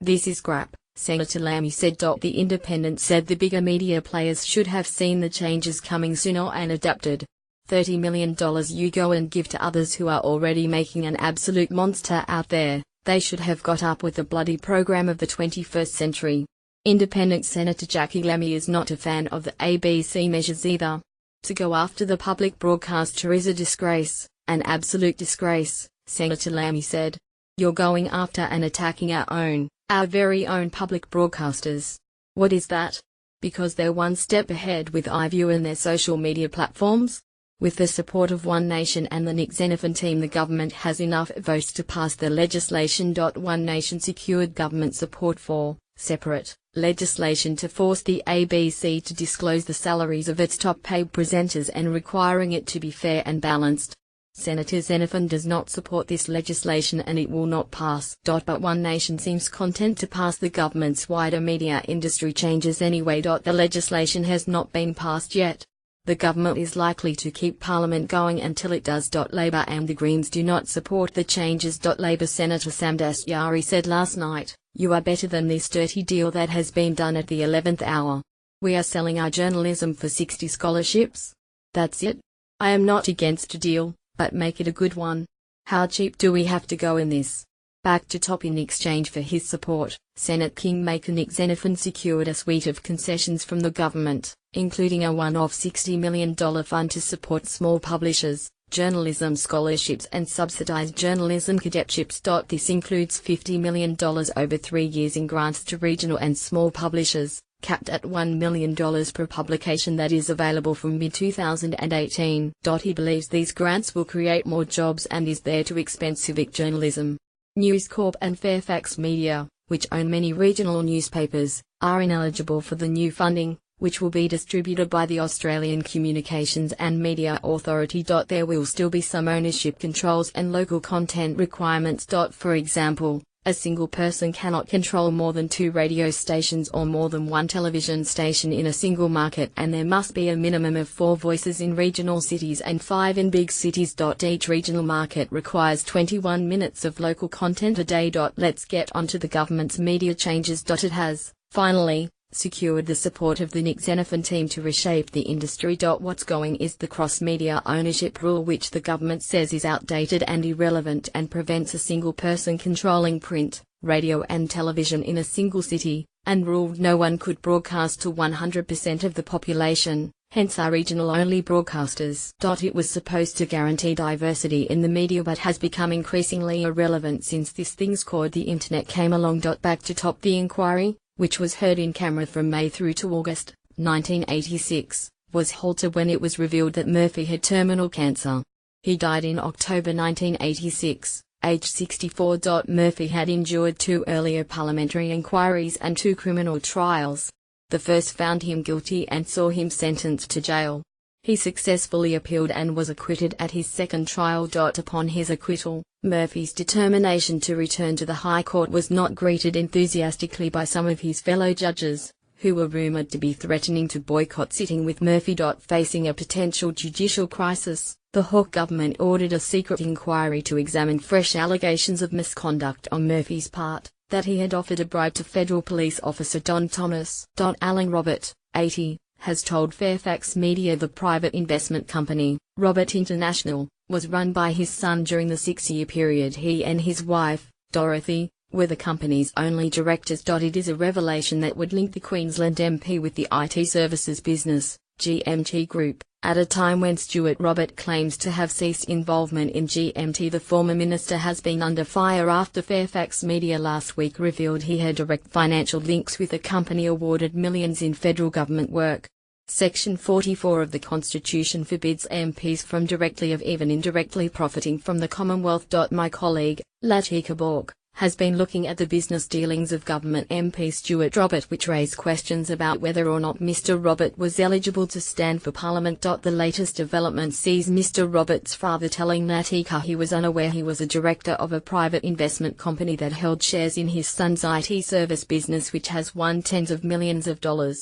This is crap, Senator Lamy said. The Independent said the bigger media players should have seen the changes coming sooner and adapted. $30 million you go and give to others who are already making an absolute monster out there. They should have got up with the bloody program of the 21st century. Independent Senator Jackie Lamy is not a fan of the ABC measures either. To go after the public broadcaster is a disgrace, an absolute disgrace, Senator Lamy said. You're going after and attacking our very own public broadcasters. What is that? Because they're one step ahead with iView and their social media platforms? With the support of One Nation and the Nick Xenophon team, the government has enough votes to pass the legislation. One Nation secured government support for separate legislation to force the ABC to disclose the salaries of its top-paid presenters and requiring it to be fair and balanced. Senator Xenophon does not support this legislation and it will not pass. But One Nation seems content to pass the government's wider media industry changes anyway. The legislation has not been passed yet. The government is likely to keep Parliament going until it does. Labour and the Greens do not support the changes. Labour Senator Sam Dastyari said last night, "You are better than this dirty deal that has been done at the 11th hour. We are selling our journalism for 60 scholarships. That's it. I am not against a deal, but make it a good one. How cheap do we have to go in this?" Back to top. In exchange for his support, Senate Kingmaker Nick Xenophon secured a suite of concessions from the government, including a one-off $60 million fund to support small publishers, journalism scholarships and subsidized journalism cadetships. This includes $50 million over 3 years in grants to regional and small publishers, capped at $1 million per publication, that is available from mid-2018. He believes these grants will create more jobs and is there to expand civic journalism. News Corp and Fairfax Media, which own many regional newspapers, are ineligible for the new funding, which will be distributed by the Australian Communications and Media Authority. There will still be some ownership controls and local content requirements. For example, a single person cannot control more than 2 radio stations or more than 1 television station in a single market, and there must be a minimum of 4 voices in regional cities and 5 in big cities. Each regional market requires 21 minutes of local content a day. Let's get onto the government's media changes. It has, finally, secured the support of the Nick Xenophon team to reshape the industry. What's going is the cross-media ownership rule, which the government says is outdated and irrelevant and prevents a single person controlling print, radio and television in a single city, and ruled no one could broadcast to 100% of the population, hence our regional-only broadcasters. It was supposed to guarantee diversity in the media but has become increasingly irrelevant since this thing's called the internet came along. Back to top. The inquiry, which was heard in camera from May through to August 1986, was halted when it was revealed that Murphy had terminal cancer. He died in October 1986, aged 64. Murphy had endured 2 earlier parliamentary inquiries and 2 criminal trials. The first found him guilty and saw him sentenced to jail. He successfully appealed and was acquitted at his second trial. Upon his acquittal, Murphy's determination to return to the High Court was not greeted enthusiastically by some of his fellow judges, who were rumored to be threatening to boycott sitting with Murphy. Facing a potential judicial crisis, the Hawke government ordered a secret inquiry to examine fresh allegations of misconduct on Murphy's part, that he had offered a bribe to federal police officer Don Thomas. Alan Robert, 80, has told Fairfax Media the private investment company, Robert International, was run by his son during the 6-year period he and his wife, Dorothy, were the company's only directors. It is a revelation that would link the Queensland MP with the IT services business, GMT Group, at a time when Stuart Robert claims to have ceased involvement in GMT. The former minister has been under fire after Fairfax Media last week revealed he had direct financial links with a company awarded millions in federal government work. Section 44 of the Constitution forbids MPs from directly or even indirectly profiting from the Commonwealth. My colleague, Latika Bork, has been looking at the business dealings of government MP Stuart Robert, which raised questions about whether or not Mr. Robert was eligible to stand for Parliament. The latest development sees Mr. Robert's father telling Latika he was unaware he was a director of a private investment company that held shares in his son's IT service business, which has won tens of millions of dollars.